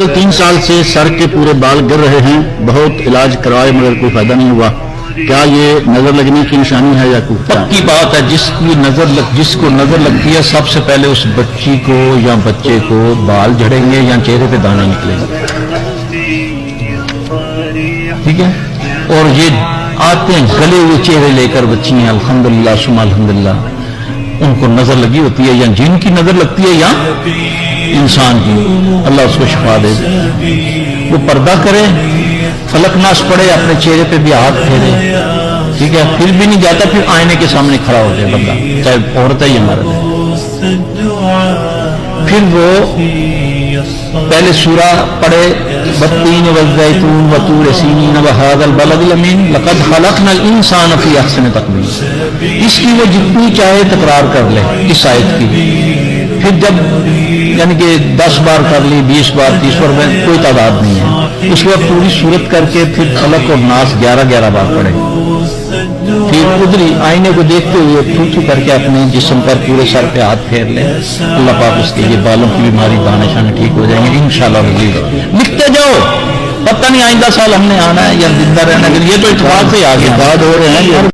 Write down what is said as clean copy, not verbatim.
3 साल से सर के पूरे बाल गिर रहे हैं, बहुत इलाज करवाए मगर कोई फायदा नहीं हुआ। क्या ये नजर लगने की निशानी है या कुछ? पक्की बात है, जिसको नजर लगती है सबसे पहले उस बच्ची को या बच्चे को बाल झड़ेंगे या चेहरे पे दाना निकलेगा। ठीक है, और ये आते हैं गले हुए चेहरे लेकर बच्चियां, अल्हम्दुलिल्लाह सुम्मा अल्हम्दुलिल्लाह, उनको नजर लगी होती है, या जिन की नजर लगती है या इंसान की, अल्लाह उसको शिफा दे। वो पर्दा करे, फलक नाश पड़े, अपने चेहरे पे भी हाथ फेरे, ठीक है, फिर भी नहीं जाता, फिर आईने के सामने खड़ा हो जाए बंदा, चाहे औरत है या मर्द है। फिर वो पहले सूरा पढ़े, वत्तीन वज़्ज़ैतून वतूर सीनीन वहाज़ल बलदिल अमीन लक़द खलक़नल इंसान फ़ी अहसनि तक़वीम। इसकी वो जितनी चाहे तकरार कर ले इस आयत की, फिर जब यानी कि 10 बार कर ली, 20 बार, 30 बार, में कोई तादाद नहीं है। उसके बाद पूरी सूरत करके फिर फलक और नास 11-11 बार पढ़े, फिर उधर ही आईने को देखते हुए थू करके अपने जिस्म पर पूरे सर पे हाथ फेर ले। अल्लाह पाक उसके ये बालों की बीमारी दाने शाने ठीक हो जाएंगे इंशाअल्लाह। लिखते जाओ, पता नहीं आइंदा साल हमने आना है या जिंदा रहना के लिए, तो इत्तेफाक से आगे बाद हो रहे हैं, हर